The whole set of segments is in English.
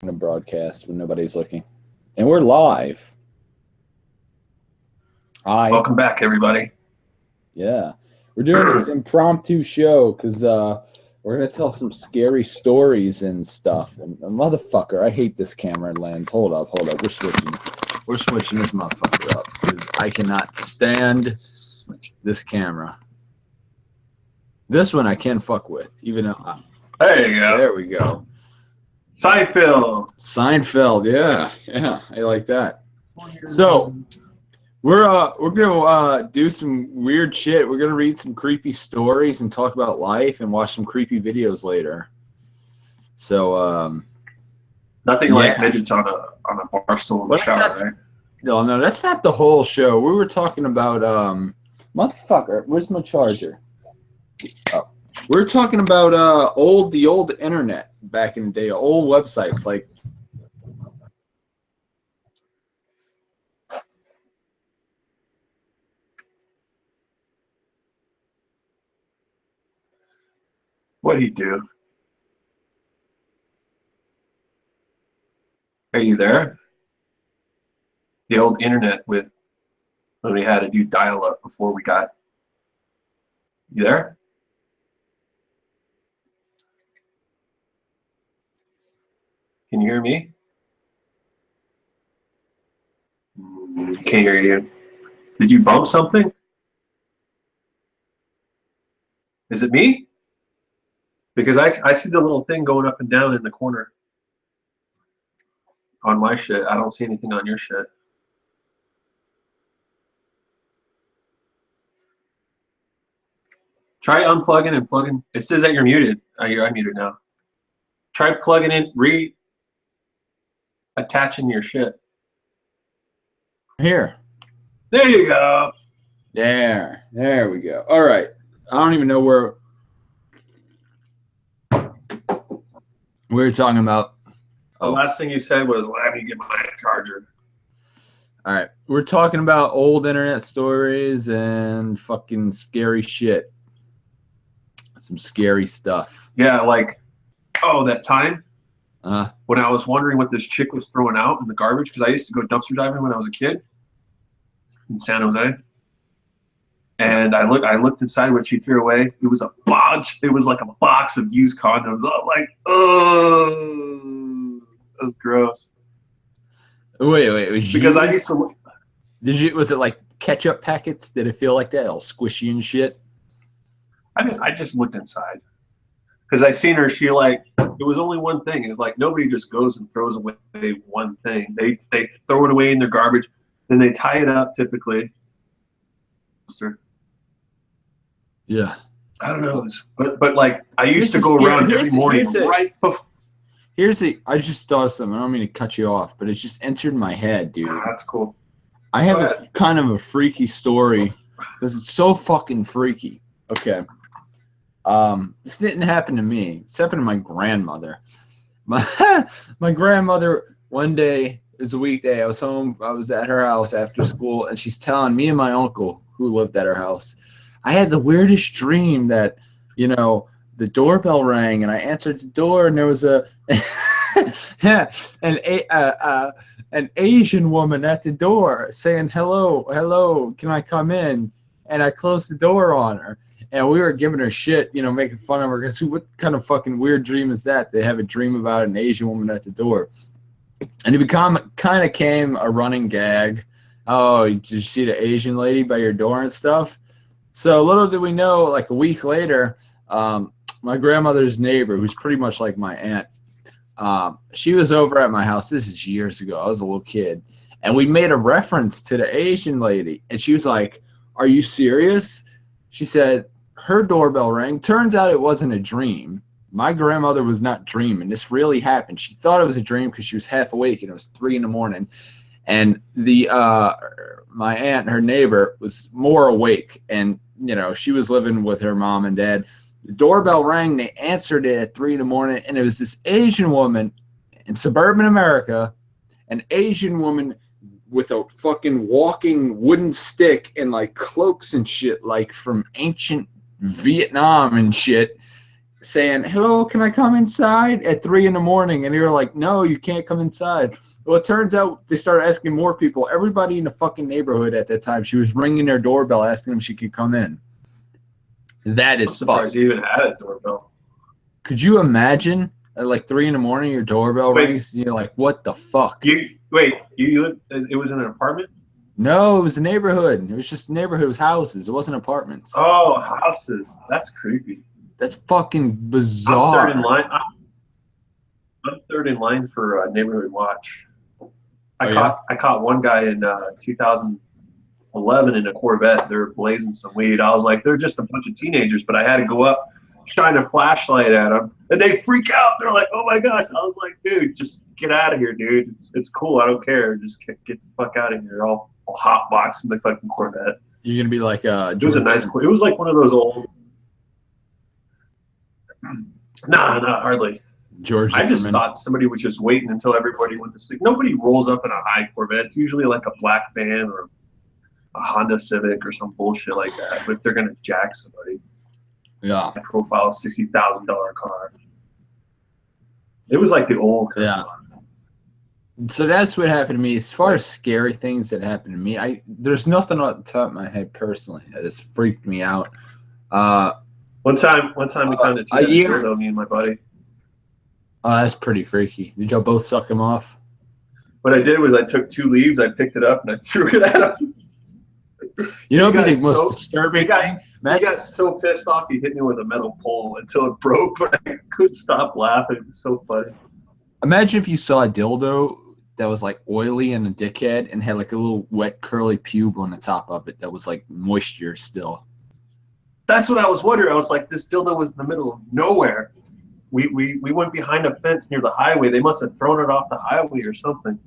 to broadcast when nobody's looking. And we're live. Hi. Welcome back, everybody. Yeah. We're doing this impromptu show because we're going to tell some scary stories and stuff. And motherfucker, I hate this camera lens. Hold up. We're switching this motherfucker up because I cannot stand this camera. This one I can fuck with, even though... There you go. There we go. Seinfeld, yeah, I like that. So we're gonna do some weird shit. We're gonna read some creepy stories and talk about life and watch some creepy videos later. So nothing like midgets on a bar stool in the shower, right? No, that's not the whole show. We were talking about motherfucker. Where's my charger? Oh. We're talking about the old internet back in the day, old websites like. What'd he do? Are you there? The old internet with when we had to do dial-up before we got. You there? Can you hear me? Can't hear you. Did you bump something? Is it me? Because I see the little thing going up and down in the corner on my shit. I don't see anything on your shit. Try unplugging and plugging. It says that you're muted. You're unmuted now. Try plugging in, attaching your shit. Here. There you go. There we go. All right. I don't even know where we were talking about. The last thing you said was, let me get my charger. All right. We're talking about old internet stories and fucking scary shit. Some scary stuff. Yeah, like, that time when I was wondering what this chick was throwing out in the garbage, because I used to go dumpster diving when I was a kid in San Jose. And I looked inside what she threw away. It was a box. It was like a box of used condoms. I was like, oh, that was gross. Wait. Because I used to look. Was it like ketchup packets? Did it feel like that, all squishy and shit? I just looked inside. Because I seen her, it was only one thing. It's like nobody just goes and throws away one thing. They throw it away in their garbage, then they tie it up typically. Yeah. I don't know, but like I used to go around every morning right before. I just thought of something. I don't mean to cut you off, but it just entered my head, dude. That's cool. I have a kind of a freaky story because it's so fucking freaky. Okay. This didn't happen to me. It's happened to my grandmother. My grandmother, one day, it was a weekday, I was home, I was at her house after school, and she's telling me and my uncle, who lived at her house, I had the weirdest dream that, the doorbell rang, and I answered the door, and there was an Asian woman at the door saying, hello, can I come in? And I closed the door on her. And we were giving her shit, making fun of her. Because what kind of fucking weird dream is that? They have a dream about an Asian woman at the door. And it kind of came a running gag. Oh, did you see the Asian lady by your door and stuff? So little did we know, like a week later, my grandmother's neighbor, who's pretty much like my aunt, she was over at my house. This is years ago. I was a little kid. And we made a reference to the Asian lady. And she was like, are you serious? She said, her doorbell rang. Turns out it wasn't a dream. My grandmother was not dreaming. This really happened. She thought it was a dream because she was half awake and it was 3 a.m. And my aunt, her neighbor, was more awake, and she was living with her mom and dad. The doorbell rang. They answered it at 3 a.m. and it was this Asian woman in suburban America, an Asian woman with a fucking walking wooden stick and like cloaks and shit, like from ancient Vietnam and shit, saying, "Hello, can I come inside?" at 3 in the morning, and you're like, "No, you can't come inside." Well, it turns out they started asking more people. Everybody in the fucking neighborhood at that time, she was ringing their doorbell, asking them if she could come in. That I'm is surprised fucked. you even had a doorbell. Could you imagine at like 3 in the morning, your doorbell Wait. rings, and you're like, "What the fuck?" You lived, it was in an apartment? No, it was a neighborhood. It was just a neighborhood. It was houses. It wasn't apartments. Oh, houses. That's creepy. That's fucking I'm bizarre. third in line. I'm third in line for neighborhood watch. I caught one guy in 2011 in a Corvette. They were blazing some weed. I was like, they're just a bunch of teenagers, but I had to go up, shine a flashlight at them, and they freak out. They're like, "Oh my gosh!" I was like, "Dude, just get out of here, dude. It's cool. I don't care. Just get the fuck out of here." All hot box in the fucking Corvette. You're gonna be like It was a nice. It was like one of those old. Nah, not hardly. George. I just thought somebody was just waiting until everybody went to sleep. Nobody rolls up in a high Corvette. It's usually like a black van or a Honda Civic or some bullshit like that. But if they're gonna jack somebody, Yeah. profile $60,000 car. It was like the old car. Yeah. So that's what happened to me. As far as scary things that happened to me, there's nothing on the top of my head personally that has freaked me out. One time we kind of a year. though, me and my buddy. Oh, that's pretty freaky. Did y'all both suck him off? What I did was I took 2 leaves, I picked it up, and I threw it at him. You know what the most disturbing thing? He got so pissed off he hit me with a metal pole until it broke, but I couldn't stop laughing. It was so funny. Imagine if you saw a dildo that was like oily and a dickhead and had like a little wet curly pube on the top of it that was like moisture still. That's what I was wondering. I was like, this dildo was in the middle of nowhere. We went behind a fence near the highway. They must have thrown it off the highway or something.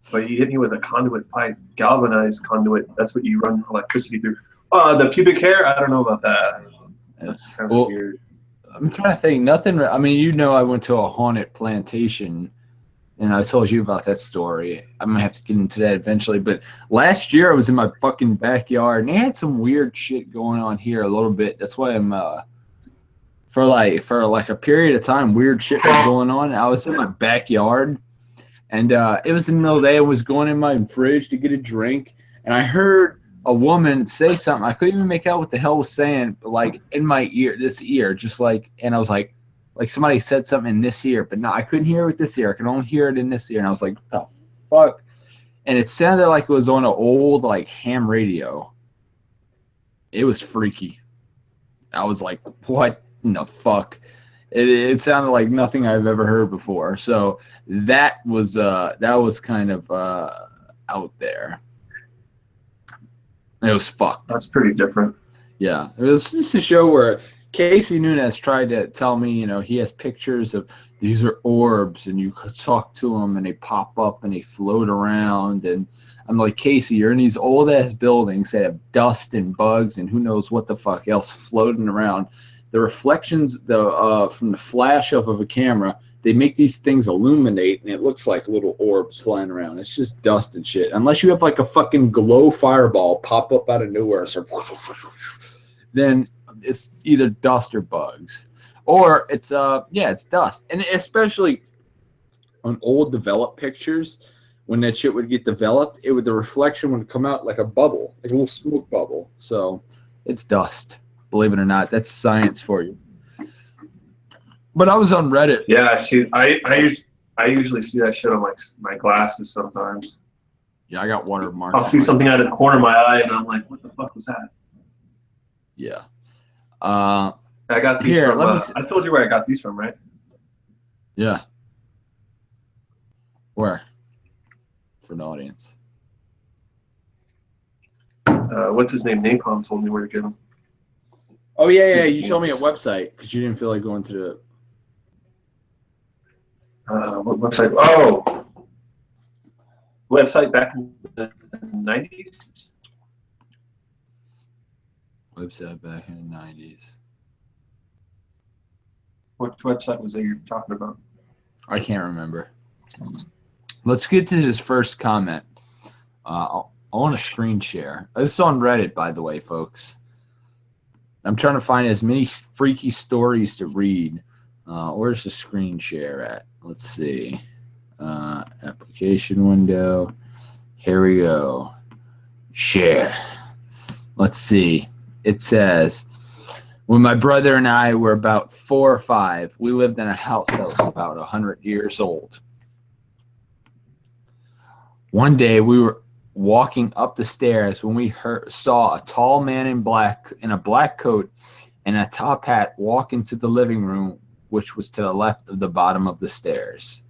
But he hit me with a conduit pipe, galvanized conduit. That's what you run electricity through. The pubic hair, I don't know about that. That's kind of weird. I'm trying to think. Nothing. I mean, you know, I went to a haunted plantation, and I told you about that story. I'm gonna have to get into that eventually. But last year, I was in my fucking backyard, and they had some weird shit going on here a little bit. That's why I'm for like a period of time, weird shit was going on. I was in my backyard, and it was in the middle of the day. I was going in my fridge to get a drink, and I heard a woman say something. I couldn't even make out what the hell was saying, but like in my ear, this ear, just like, and I was like somebody said something in this ear, but no, I couldn't hear it with this ear. I could only hear it in this ear, and I was like, what the fuck? And it sounded like it was on an old like ham radio. It was freaky. I was like, what in the fuck? It sounded like nothing I've ever heard before. So that was kind of out there. It was fucked. That's pretty different. Yeah, it was just a show where Casey Nunez tried to tell me, you know, he has pictures of these are orbs, and you could talk to them, and they pop up and they float around. And I'm like, Casey, you're in these old ass buildings that have dust and bugs and who knows what the fuck else floating around. The reflections from the flash of a camera, they make these things illuminate, and it looks like little orbs flying around. It's just dust and shit. Unless you have like a fucking glow fireball pop up out of nowhere, so then it's either dust or bugs, or it's it's dust. And especially on old developed pictures, when that shit would get developed, the reflection would come out like a bubble, like a little smoke bubble. So it's dust. Believe it or not, that's science for you. But I was on Reddit. Yeah, I usually see that shit on my glasses sometimes. Yeah, I got watermarks. I'll see something out of the corner of my eye, and I'm like, what the fuck was that? Yeah. I got these from. I told you where I got these from, right? Yeah. Where? For the audience. What's his name? Napalm told me where to get them. Oh yeah. You told me a website because you didn't feel like going to the. What website? Oh, website back in the 90s. Website back in the 90s. What website was that you're talking about? I can't remember. Let's get to his first comment. I want to screen share. This is on Reddit, by the way, folks. I'm trying to find as many freaky stories to read. Where's the screen share at? Let's see. Application window. Here we go. Share. Let's see. It says, when my brother and I were about 4 or 5, we lived in a house that was about 100 years old. One day we were walking up the stairs when we saw a tall man in a black coat and a top hat walk into the living room, which was to the left of the bottom of the stairs.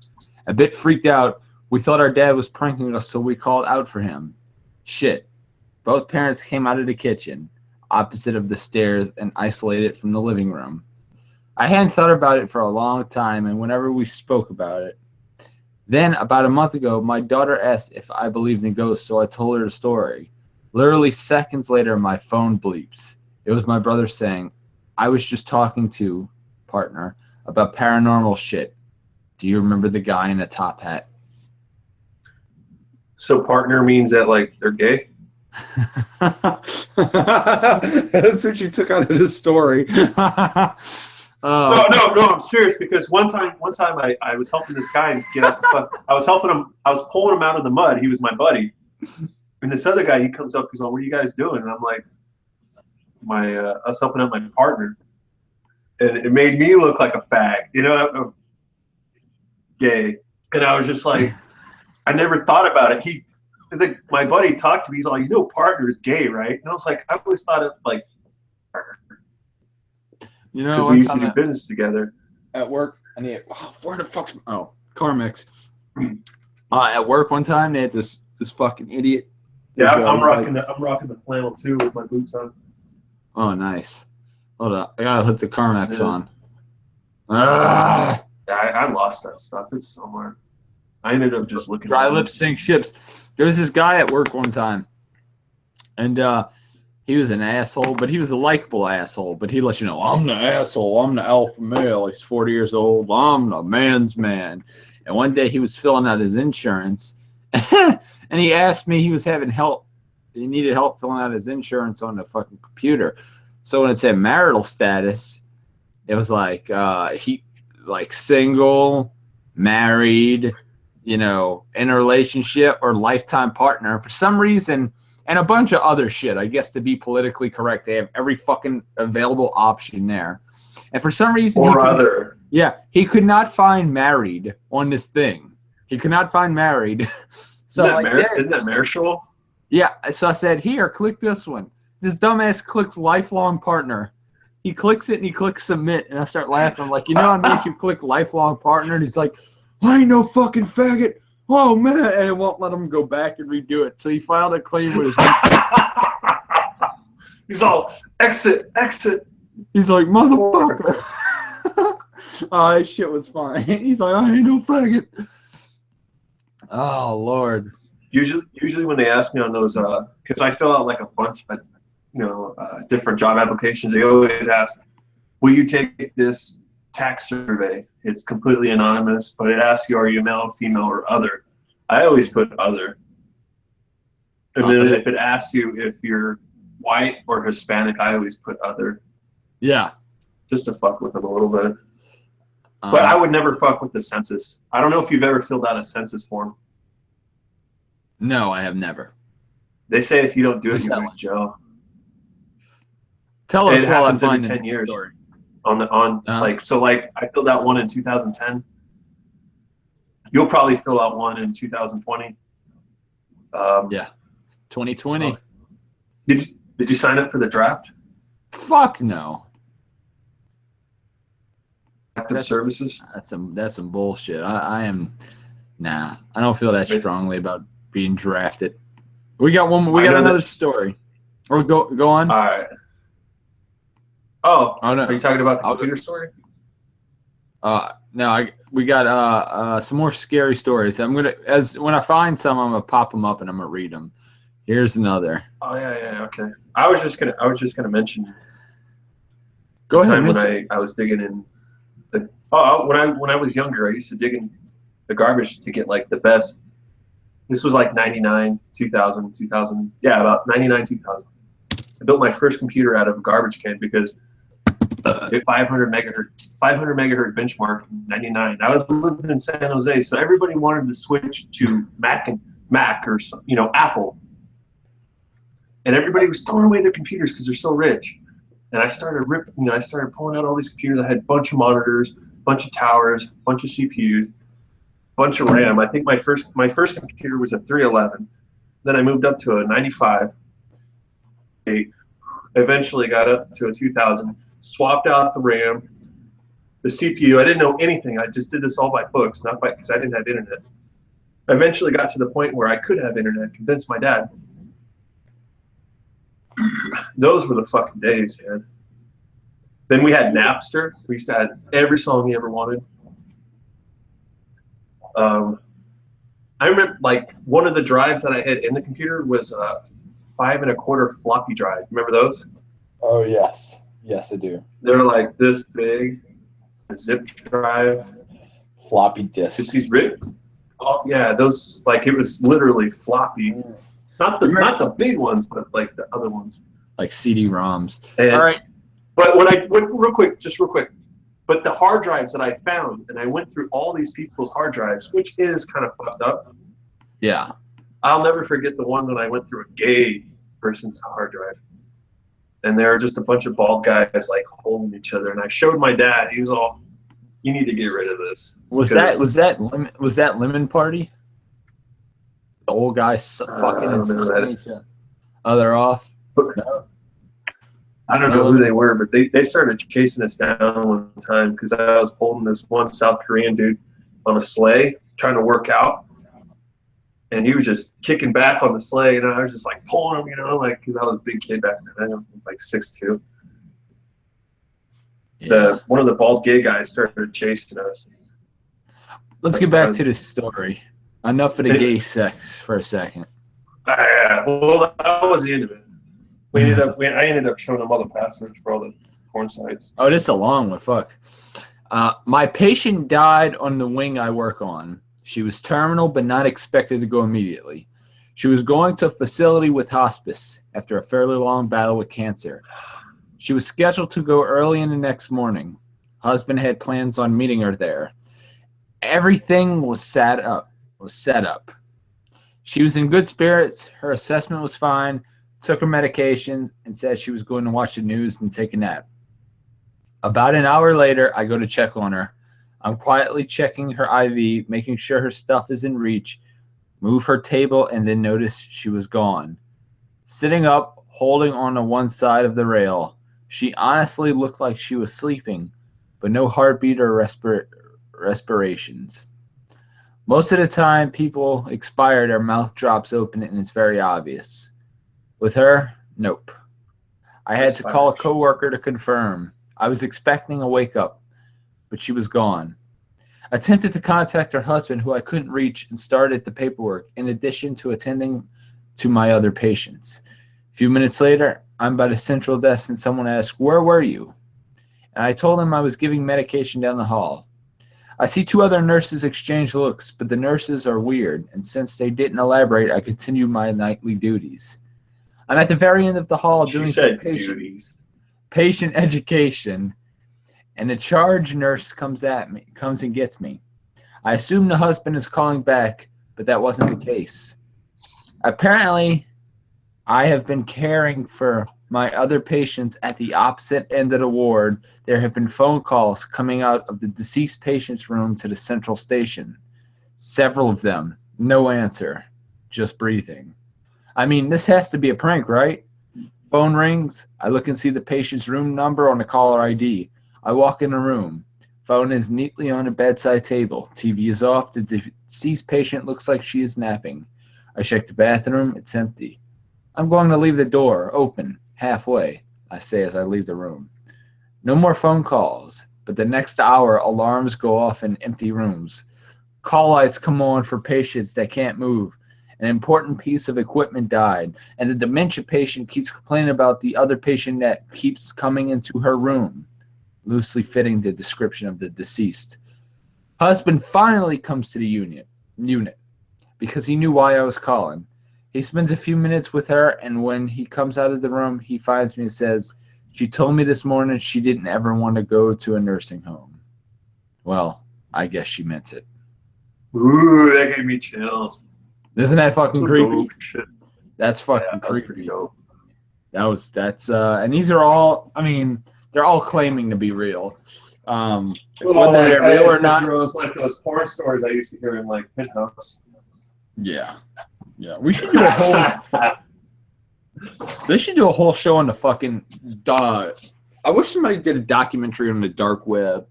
A bit freaked out, we thought our dad was pranking us, so we called out for him. Shit. Both parents came out of the kitchen, opposite of the stairs, and isolated from the living room. I hadn't thought about it for a long time, and whenever we spoke about it. Then, about a month ago, my daughter asked if I believed in ghosts, so I told her the story. Literally seconds later, my phone bleeps. It was my brother saying, I was just talking to partner about paranormal shit. Do you remember the guy in a top hat? So partner means that like they're gay? That's what you took out of the story. No, I'm serious, because one time I was helping this guy get out the fuck. I was pulling him out of the mud. He was my buddy. And this other guy, he comes up, he's like, what are you guys doing? And I'm like, I was helping out my partner. And it made me look like a fag, you know, gay. And I was just like, I never thought about it. My buddy talked to me, he's like, you know, partner is gay, right? And I was like, I always thought of like, you know, because we used to do business together. At work, where the fuck's Carmex? At work one time, they had this fucking idiot. Yeah, I'm rocking the flannel too with my boots on. Oh, nice. Hold up, I gotta put the Carmex on. Yeah, I lost that stuff. It's somewhere. I ended up just looking. Dry lips sink ships. There was this guy at work one time, and he was an asshole, but he was a likable asshole. But he let you know, I'm the asshole. I'm the alpha male. He's 40 years old. I'm the man's man. And one day he was filling out his insurance, and he asked me, he was having help. He needed help filling out his insurance on the fucking computer. So when it said marital status, it was like he like single, married, you know, in a relationship, or lifetime partner. For some reason, and a bunch of other shit, I guess, to be politically correct, they have every fucking available option there. And for some reason, he could not find married on this thing. He could not find married. So isn't that marital? Yeah. So I said, here, click this one. This dumbass clicks lifelong partner. He clicks it and he clicks submit, and I start laughing. I'm like, you know, I made you click lifelong partner, and he's like, I ain't no fucking faggot. Oh man, and it won't let him go back and redo it. So he filed a claim with his. He's all exit. He's like, motherfucker. Oh, that shit was fine. He's like, I ain't no faggot. Oh Lord. Usually when they ask me on those, because I fill out like a bunch of, different job applications, they always ask, will you take this tax survey? It's completely anonymous, but it asks you, are you male, female, or other? I always put other. And then if it asks you if you're white or Hispanic, I always put other. Yeah. Just to fuck with them a little bit. But I would never fuck with the census. I don't know if you've ever filled out a census form. No, I have never. They say if you don't do it, you go to jail. Tell us while I'm every 10 years. Story. I filled out one in 2010. You'll probably fill out one in 2020. Yeah, 2020. Did you sign up for the draft? Fuck no. Active services. That's some bullshit. I don't feel that strongly about being drafted. We got one. We got another story. Or go on. All right. Oh no. Are you talking about the computer story? No, we got some more scary stories. When I find some, I'm gonna pop them up and I'm gonna read them. Here's another. Oh yeah, okay. I was just gonna mention. Go ahead. When I was digging in when I was younger, I used to dig in the garbage to get like the best. This was like 99, 2000, yeah, about 99, 2000. I built my first computer out of a garbage can because 500 megahertz benchmark in '99. I was living in San Jose, so everybody wanted to switch to Mac or Apple, and everybody was throwing away their computers because they're so rich. And I started I started pulling out all these computers. I had a bunch of monitors, a bunch of towers, a bunch of CPUs, a bunch of RAM. I think my first computer was a 311. Then I moved up to a 95. Eventually got up to a 2000. Swapped out the RAM, the CPU. I didn't know anything. I just did this all by books, not by because I didn't have internet. I eventually got to the point where I could have internet. Convinced my dad. Those were the fucking days, man. Then we had Napster. We used to have every song you ever wanted. I remember like one of the drives that I had in the computer was a 5 1/4 floppy drive. Remember those? Oh yes, yes I do. They're like this big, a zip drive. Floppy disks. Just these rip. Oh yeah, those like it was literally floppy. Not the big ones, but like the other ones. Like CD-ROMs. And, all right. But real quick. But the hard drives that I found, and I went through all these people's hard drives, which is kind of fucked up. Yeah. I'll never forget the one that I went through a gay person's hard drive. And there were just a bunch of bald guys like holding each other. And I showed my dad. He was all, "You need to get rid of this." Was that Lemon Party? The old guys fucking and sucking each other off. No. I don't know who they were, but they started chasing us down one time because I was holding this one South Korean dude on a sleigh trying to work out. And he was just kicking back on the sleigh, and I was just like pulling him, like because I was a big kid back then. I was like 6'2". Yeah. One of the bald gay guys started chasing us. Let's get back to the story. Enough of the gay sex for a second. Well, I was into it. I ended up showing them all the passwords for all the porn sites. Oh, this is a long one. Fuck. My patient died on the wing I work on. She was terminal, but not expected to go immediately. She was going to a facility with hospice after a fairly long battle with cancer. She was scheduled to go early in the next morning. Husband had plans on meeting her there. Everything was set up. She was in good spirits. Her assessment was fine. Took her medications and said she was going to watch the news and take a nap. About an hour later, I go to check on her. I'm quietly checking her IV, making sure her stuff is in reach, move her table, and then notice she was gone. Sitting up, holding on to one side of the rail, she honestly looked like she was sleeping, but no heartbeat or respirations. Most of the time, people expire, their mouth drops open, and it's very obvious. With her, nope. I had to call a coworker to confirm. I was expecting a wake-up, but she was gone. I attempted to contact her husband, who I couldn't reach, and started the paperwork, in addition to attending to my other patients. A few minutes later, I'm by the central desk, and someone asked, "Where were you?" And I told them I was giving medication down the hall. I see two other nurses exchange looks, but the nurses are weird, and since they didn't elaborate, I continued my nightly duties. I'm at the very end of the hall doing some patient education, and the charge nurse comes and gets me. I assume the husband is calling back, but that wasn't the case. Apparently, I have been caring for my other patients at the opposite end of the ward. There have been phone calls coming out of the deceased patient's room to the central station. Several of them, no answer, just breathing. I mean, this has to be a prank, right? Phone rings. I look and see the patient's room number on the caller ID. I walk in the room. Phone is neatly on a bedside table. TV is off. The deceased patient looks like she is napping. I check the bathroom. It's empty. I'm going to leave the door open, halfway, I say as I leave the room. No more phone calls, but the next hour, alarms go off in empty rooms. Call lights come on for patients that can't move. An important piece of equipment died, and the dementia patient keeps complaining about the other patient that keeps coming into her room, loosely fitting the description of the deceased. Husband finally comes to the unit because he knew why I was calling. He spends a few minutes with her, and when he comes out of the room, he finds me and says, "She told me this morning she didn't ever want to go to a nursing home." Well, I guess she meant it. Ooh, that gave me chills. Isn't that fucking creepy? Shit. That's fucking That was creepy. pretty dope. And these are all, I mean, they're all claiming to be real. Well, Whether they're real or not. It was like those porn stories I used to hear in like Penthouse. Yeah. Yeah. We should do a whole They should do a whole show on the fucking I wish somebody did a documentary on the dark web.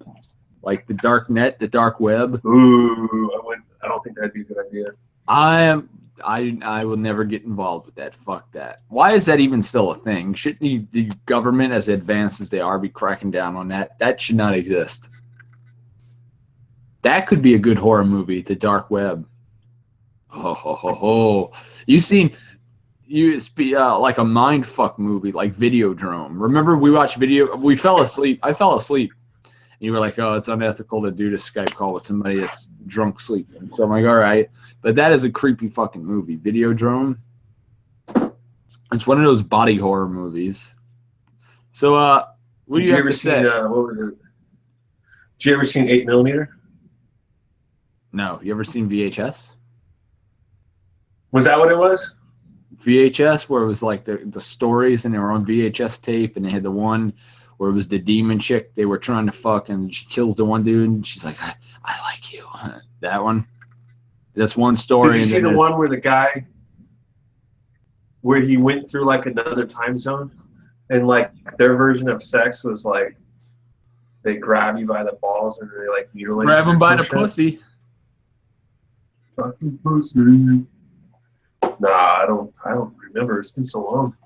Like the dark net, the dark web. Ooh, I don't think that'd be a good idea. I will never get involved with that. Fuck that. Why is that even still a thing? Shouldn't the government, as advanced as they are, be cracking down on that? That should not exist. That could be a good horror movie, The Dark Web. Ho ho ho ho. You seen like a mind fuck movie like Videodrome. Remember we watched we fell asleep. I fell asleep. And you were like, "Oh, it's unethical to do a Skype call with somebody that's drunk sleeping." So I'm like, "All right." But that is a creepy fucking movie. Videodrome. It's one of those body horror movies. So what do you have to say? What was it? Did you ever seen 8mm? No. You ever seen VHS? Was that what it was? VHS, where it was like the stories, and they were on VHS tape, and they had the one where it was the demon chick they were trying to fuck, and she kills the one dude, and she's like, I like you. That one. That's one story. Did you see the one where the guy, where he went through like another time zone, and like their version of sex was like they grab you by the balls and they like mutilate. Grab him by the pussy. Fucking pussy. Nah, I don't remember. It's been so long.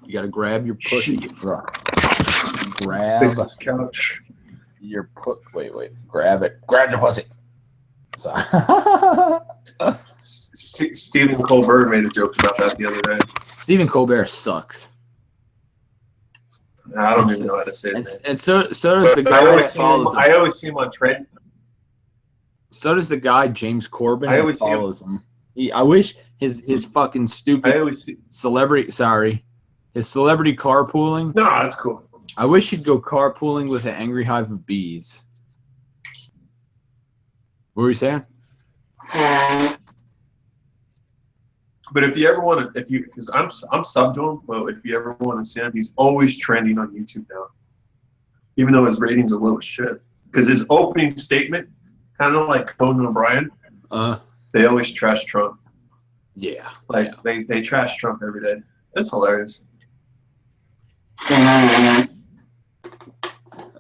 You gotta grab your pussy. Grab Fix this couch. your wait. Grab it. Grab the pussy. Sorry. Stephen Colbert made a joke about that the other day. Stephen Colbert sucks. I don't even know how to say his name. And so does the guy that follows him. I always see him on trend. So does the guy James Corbin that follows him. I wish his fucking stupid celebrity his celebrity carpooling. No, that's cool. I wish he'd go carpooling with an angry hive of bees. What were you saying? But if you ever want to, because I'm subbed to him, but if you ever want to see him, he's always trending on YouTube now. Even though his ratings are low as shit. Because his opening statement, kind of like Conan O'Brien, they always trash Trump. Yeah. They trash Trump every day. That's hilarious.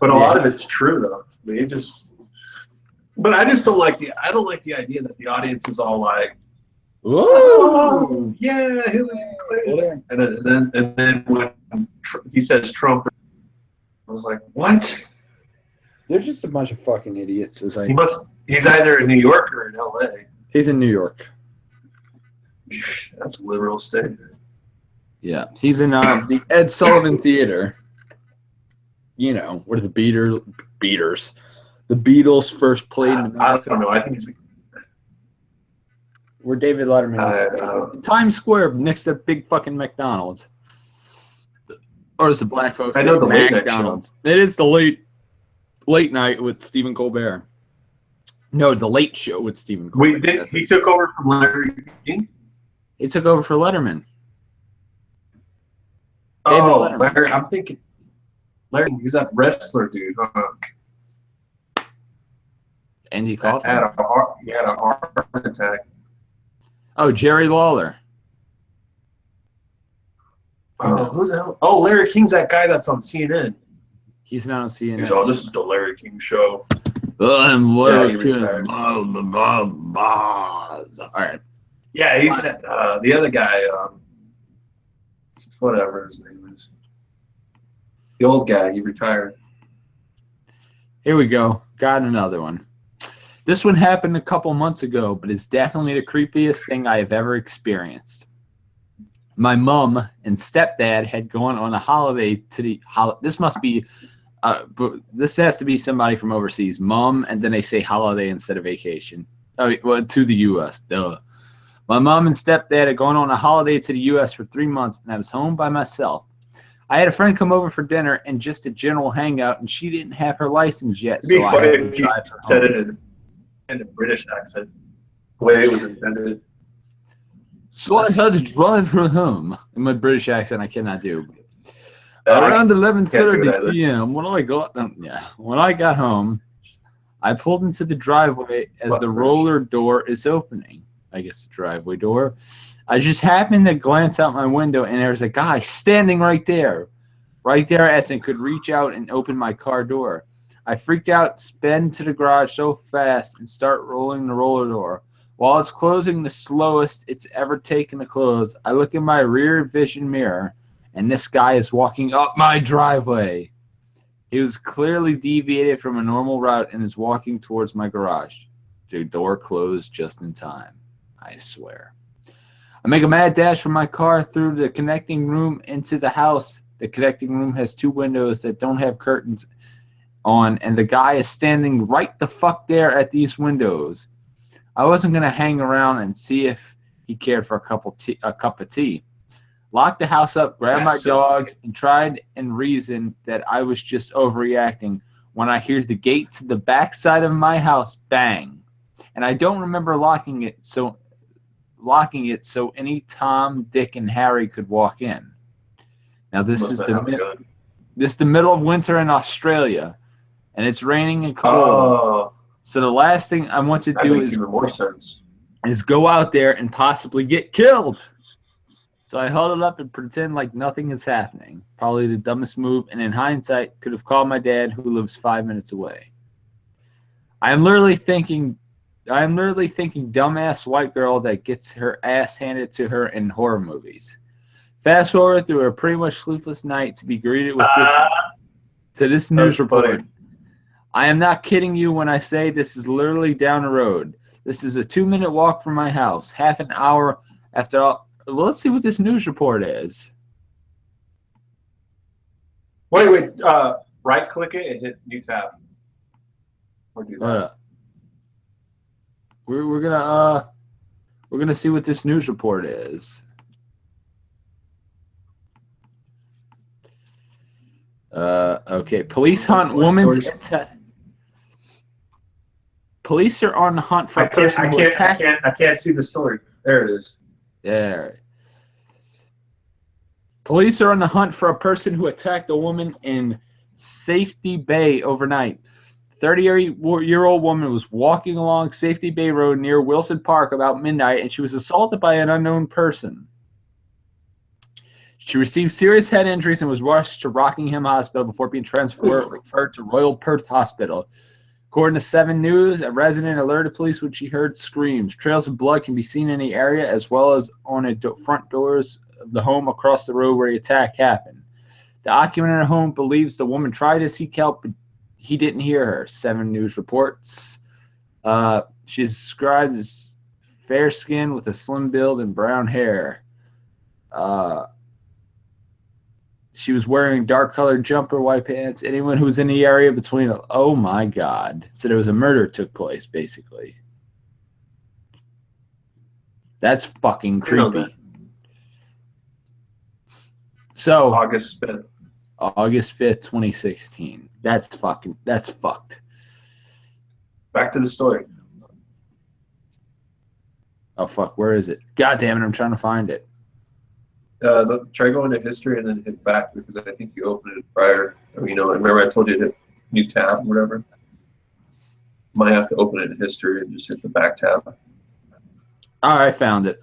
But a lot of it's true though. But I just don't like the idea that the audience is all like, "Oh, yeah, Hillary Clinton," and then when he says Trump, I was like, what? They're just a bunch of fucking idiots. He's either in New York or in LA. He's in New York. That's a liberal state. Yeah, he's in the Ed Sullivan Theater. You know, where the Beatles first played. I don't know. I think it's where David Letterman is. Times Square next to big fucking McDonald's. Or is the black folks? I know the late night McDonald's. Show. It is the late night with Stephen Colbert. No, the Late Show with Stephen Colbert. Wait, he took over from Larry King? He took over for Letterman. Oh, Larry, I'm thinking Larry, he's that wrestler dude. Andy Kaufman? He had a heart attack. Oh, Jerry Lawler. Who the hell? Oh, Larry King's that guy that's on CNN. He's not on CNN. He's, this is the Larry King Show. I'm Larry King. All right. Yeah, he's the other guy. Whatever his name is. The old guy. He retired. Here we go. Got another one. This one happened a couple months ago, but it's definitely the creepiest thing I have ever experienced. My mom and stepdad had gone on a holiday to the this must be this has to be somebody from overseas. Mom, and then they say holiday instead of vacation. Oh, well, to the U.S. Duh. My mom and stepdad had gone on a holiday to the U.S. for 3 months, and I was home by myself. I had a friend come over for dinner and just a general hangout, and she didn't have her license yet, It'd be so I funny had to if you drive her said home. it in a British accent, the way it was intended. So I had to drive her home. In my British accent, I cannot do. I Around can't do it 11:30 either. p.m., when I got home, I pulled into the driveway as Fuck the British. roller door is opening. I guess the driveway door. I just happened to glance out my window, and there was a guy standing right there as I could reach out and open my car door. I freaked out, sped to the garage so fast, and start rolling the roller door. While it's closing the slowest it's ever taken to close, I look in my rear vision mirror, and this guy is walking up my driveway. He was clearly deviated from a normal route and is walking towards my garage. The door closed just in time, I swear. I make a mad dash from my car through the connecting room into the house. The connecting room has 2 windows that don't have curtains on, and the guy is standing right the fuck there at these windows. I wasn't going to hang around and see if he cared for a cup of tea. Locked the house up, grabbed my dogs, and tried and reasoned that I was just overreacting when I hear the gate to the back side of my house bang. And I don't remember locking it so any Tom, Dick, and Harry could walk in. Now this is the middle of winter in Australia, and it's raining and cold. Oh, So the last thing I want to that do makes even more sense. is go out there and possibly get killed. So I held it up and pretend like nothing is happening. Probably the dumbest move, and in hindsight, could have called my dad, who lives 5 minutes away. I am literally thinking dumbass white girl that gets her ass handed to her in horror movies. Fast forward through a pretty much sleepless night to be greeted with this news report. Funny. I am not kidding you when I say this is literally down the road. This is a 2-minute walk from my house. Half an hour after all. Well, let's see what this news report is. Wait. Right click it and hit new tab. Or do that. We're gonna see what this news report is. Okay. Police hunt woman's attack. Police are on the hunt for a person who attacked. I can't see the story. There it is. There. Police are on the hunt for a person who attacked a woman in Safety Bay overnight. 30-year-old woman was walking along Safety Bay Road near Wilson Park about midnight, and she was assaulted by an unknown person. She received serious head injuries and was rushed to Rockingham Hospital before being referred to Royal Perth Hospital. According to 7 News, a resident alerted police when she heard screams. Trails of blood can be seen in the area, as well as on the front doors of the home across the road where the attack happened. The occupant of the home believes the woman tried to seek help, but he didn't hear her. 7 News reports. She's described as fair skin with a slim build and brown hair. She was wearing dark-colored jumper, white pants. Anyone who was in the area between... Oh, my God. So there was a murder took place, basically. That's fucking creepy. So... August 5th. August 5th, 2016. That's fucked. Back to the story. Oh, fuck. Where is it? God damn it. I'm trying to find it. Try going to history and then hit back because I think you opened it prior. Remember I told you to hit new tab or whatever? Might have to open it in history and just hit the back tab. Oh, I found it.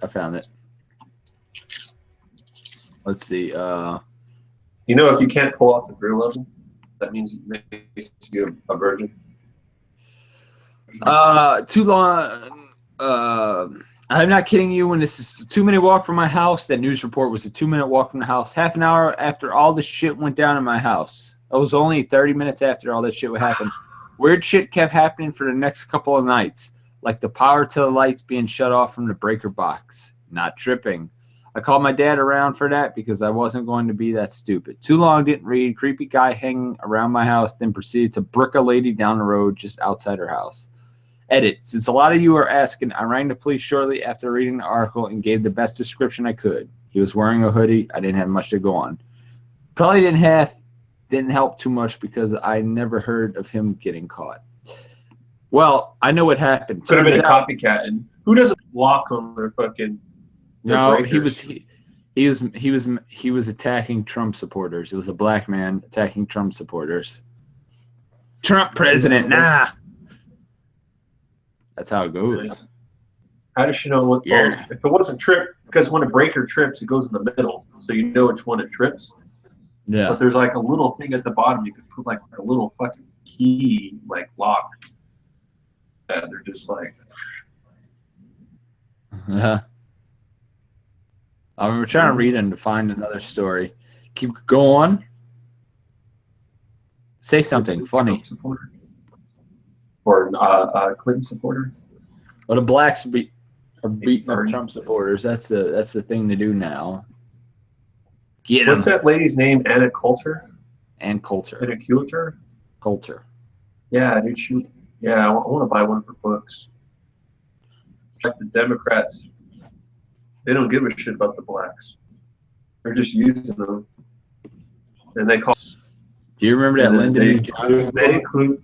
Let's see. If you can't pull off the career level, that means you may be a virgin. Too long. I'm not kidding you when this is a 2-minute walk from my house. That news report was a 2-minute walk from the house. Half an hour after all this shit went down in my house. It was only 30 minutes after all that shit would happen. Weird shit kept happening for the next couple of nights, like the power to the lights being shut off from the breaker box. Not tripping. I called my dad around for that because I wasn't going to be that stupid. Too long, didn't read. Creepy guy hanging around my house, then proceeded to brick a lady down the road just outside her house. Edit. Since a lot of you are asking, I rang the police shortly after reading the article and gave the best description I could. He was wearing a hoodie. I didn't have much to go on. Probably didn't help too much because I never heard of him getting caught. Well, I know what happened. Could have been a Turns out- copycat. And who doesn't walk on their fucking? No, breakers? he was attacking Trump supporters. It was a black man attacking Trump supporters. Trump president, nah. That's how it goes. How does she know what? Yeah. If it wasn't trip, because when a breaker trips, it goes in the middle, so you know which one it trips. Yeah. But there's like a little thing at the bottom. You could put like a little fucking key, like lock. Yeah, they're just like. Yeah. I remember trying to read and to find another story. Keep going. Say something funny. Supporter? Or Clinton supporter? Well, the blacks are beating up Trump supporters. That's the thing to do now. Get 'em. What's that lady's name? Anna Coulter? And Coulter. Anna Coulter? Coulter. Yeah, dude. I want to buy one of her books. Like the Democrats, they don't give a shit about the blacks. They're just using them, and they call. Do you remember that Lyndon B. Johnson? They include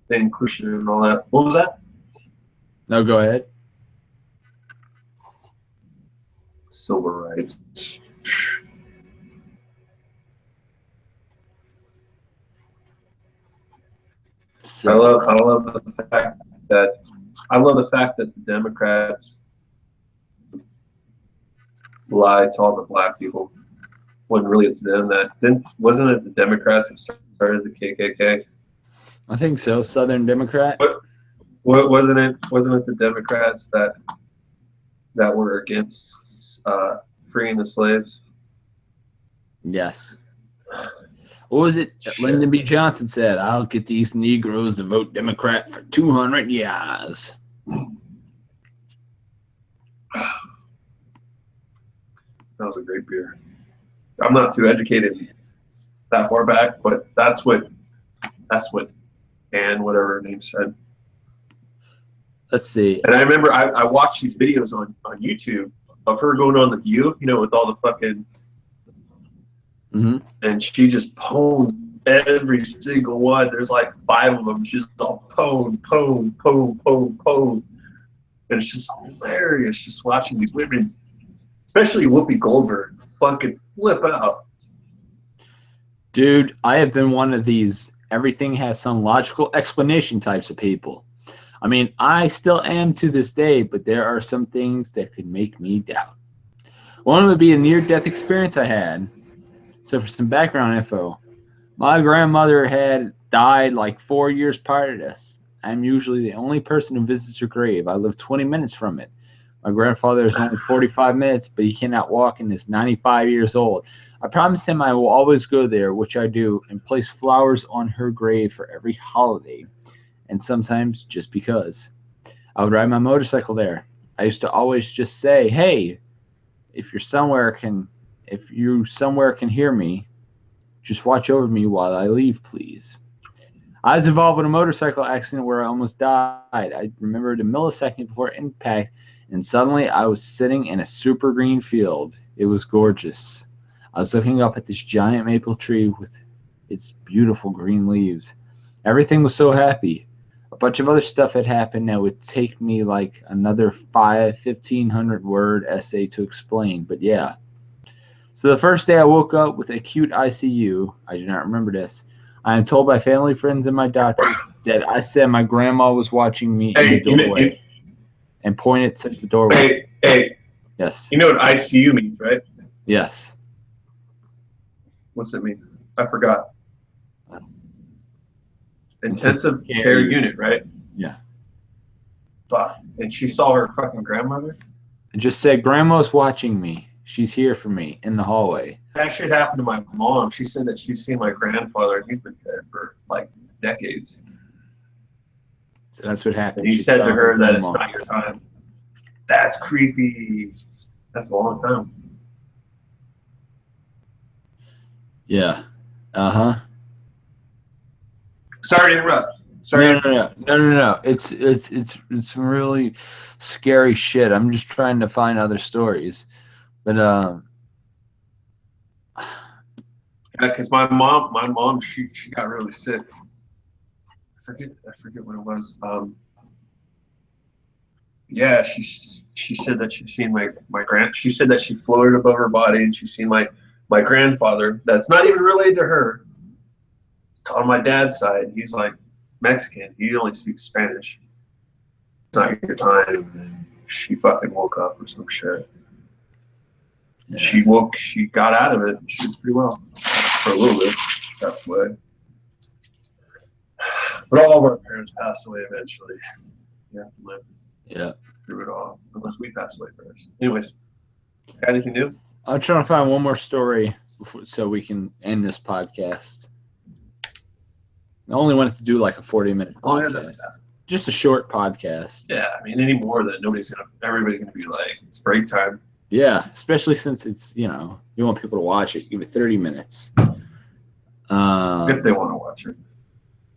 the inclusion and all that. What was that? No, go ahead. Civil rights. I love the fact that the Democrats lie to all the black people when really it's them that then wasn't it the Democrats that started the KKK? I think so. Southern Democrat. What wasn't it the Democrats that were against freeing the slaves? Yes. What was it? Lyndon B. Johnson said, "I'll get these Negroes to vote Democrat for 200 years." That was a great beer. I'm not too educated that far back, but that's what Ann, whatever her name said. Let's see. And I remember I watched these videos on YouTube of her going on The View, with all the fucking, and she just pwned every single one. There's like 5 of them. She's all pwn. And it's just hilarious just watching these women, especially Whoopi Goldberg, fucking flip out. Dude, I have been one of these everything has some logical explanation types of people. I mean, I still am to this day, but there are some things that could make me doubt. One would be a near-death experience I had. So for some background info, my grandmother had died like 4 years prior to this. I'm usually the only person who visits her grave. I live 20 minutes from it. My grandfather is only 45 minutes, but he cannot walk and is 95 years old. I promised him I will always go there, which I do, and place flowers on her grave for every holiday, and sometimes just because. I would ride my motorcycle there. I used to always just say, "Hey, if you somewhere can hear me, just watch over me while I leave, please." I was involved in a motorcycle accident where I almost died. I remembered a millisecond before impact, and suddenly I was sitting in a super green field. It was gorgeous. I was looking up at this giant maple tree with its beautiful green leaves. Everything was so happy. A bunch of other stuff had happened that would take me like another 1,500 word essay to explain, but yeah. So the first day I woke up with acute ICU. I do not remember this. I am told by family, friends, and my doctors that I said my grandma was watching me in the doorway and pointed to the doorway. Hey. Yes. You know what ICU means, right? Yes. What's it mean? I forgot. Intensive care unit, right? Yeah. Fuck. And she saw her fucking grandmother? And just said, "Grandma's watching me. She's here for me in the hallway." That shit happened to my mom. She said that she's seen my grandfather, and he's been dead for like decades. So that's what happened. And he said to her that it's not your time. That's creepy. That's a long time. Yeah. Uh-huh. Sorry to interrupt. Sorry. No. It's really scary shit. I'm just trying to find other stories, but Yeah, because my mom, she got really sick. I forget what it was. Yeah, she said that she's seen my grand. She said that she floated above her body, and she's seen my grandfather. That's not even related to her. On my dad's side, he's like Mexican. He only speaks Spanish. It's not your time. And she fucking woke up or some shit. yeah. She got out of it. She was pretty well for a little bit. Passed away. But all of our parents passed away eventually. You have to live Yeah. through it all, unless we pass away first. Anyways, got anything new? I'm trying to find one more story so we can end this podcast. I only wanted to do like a 40-minute podcast. Just a short podcast. Yeah, I mean, any more that everybody's gonna be like, it's break time. Yeah, especially since it's, you want people to watch it. Give it 30 minutes. If they want to watch it.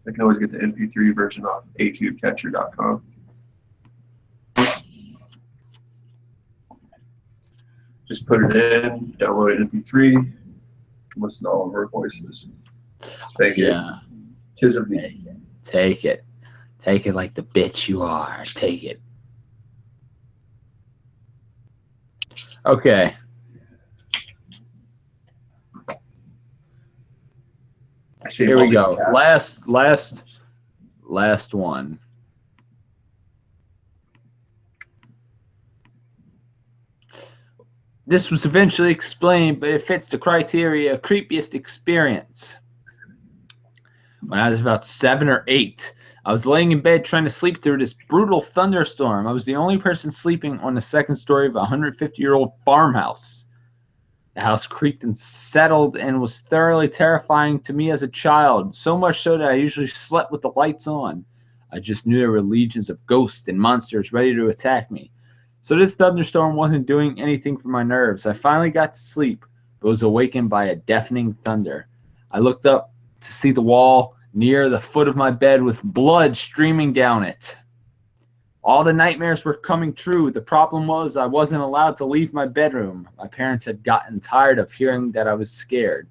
They can always get the MP3 version off atubecatcher.com. Just put it in, download it MP3, listen to all of our voices. Thank you. Tis of thee. Take it. Take it like the bitch you are. Take it. Okay. Here we go. Last one. This was eventually explained, but it fits the criteria of creepiest experience. When I was about 7 or 8, I was laying in bed trying to sleep through this brutal thunderstorm. I was the only person sleeping on the second story of a 150-year-old farmhouse. The house creaked and settled and was thoroughly terrifying to me as a child, so much so that I usually slept with the lights on. I just knew there were legions of ghosts and monsters ready to attack me. So this thunderstorm wasn't doing anything for my nerves. I finally got to sleep, but was awakened by a deafening thunder. I looked up to see the wall near the foot of my bed with blood streaming down it. All the nightmares were coming true. The problem was I wasn't allowed to leave my bedroom. My parents had gotten tired of hearing that I was scared.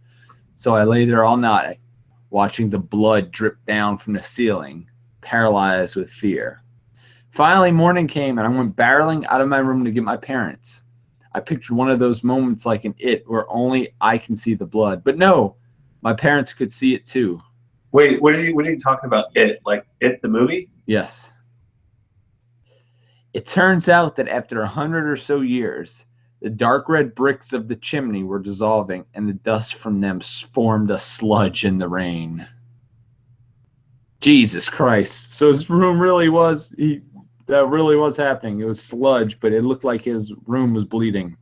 So I lay there all night, watching the blood drip down from the ceiling, paralyzed with fear. Finally, morning came, and I went barreling out of my room to get my parents. I pictured one of those moments like in It, where only I can see the blood. But no, my parents could see it too. Wait, what are you talking about? It? Like It, the movie? Yes. It turns out that after 100 or so years, the dark red bricks of the chimney were dissolving, and the dust from them formed a sludge in the rain. Jesus Christ. So his room really was, that really was happening. It was sludge, but it looked like his room was bleeding.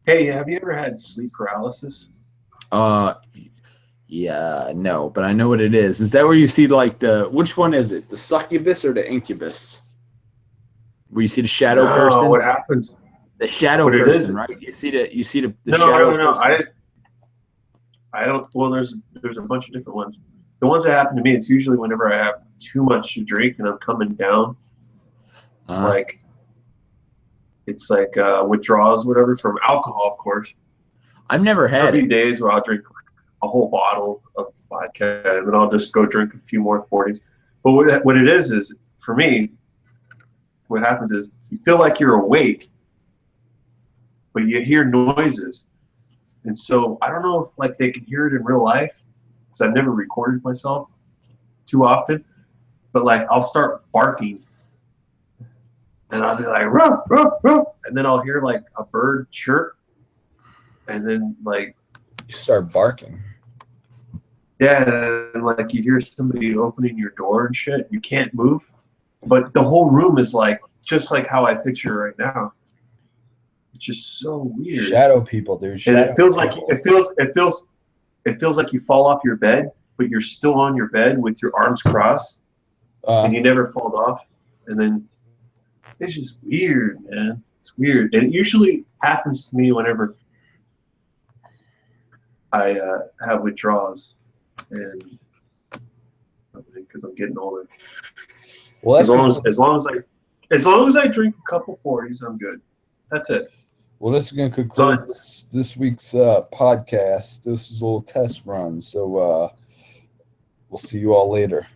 Hey, have you ever had sleep paralysis? Yeah, no, but I know what it is. Is that where you see like which one is it? The succubus or the incubus? Where you see the shadow person? What happens? The shadow person, right? You see the shadow person. I don't. Well, there's a bunch of different ones. The ones that happen to me, it's usually whenever I have too much to drink and I'm coming down. Like it's like withdrawals, whatever, from alcohol, of course. I've never had There'll be days where I'll drink a whole bottle of vodka and then I'll just go drink a few more 40s. But what it is for me, what happens is you feel like you're awake, but you hear noises. And so I don't know if like they can hear it in real life, because I've never recorded myself too often. But like I'll start barking, and I'll be like ruff, ruff, ruff, and then I'll hear like a bird chirp, and then like you start barking. Yeah, and like you hear somebody opening your door and shit. You can't move, but the whole room is like just like how I picture right now. It's just so weird. Shadow people, dude. And it feels like you fall off your bed, but you're still on your bed with your arms crossed, and you never fall off. And then it's just weird, man. It's weird, and it usually happens to me whenever I have withdrawals. and because I'm getting older. Well, As long as I drink a couple 40s, I'm good. That's it. Well, this is going to conclude this week's podcast. This was a little test run, so we'll see you all later.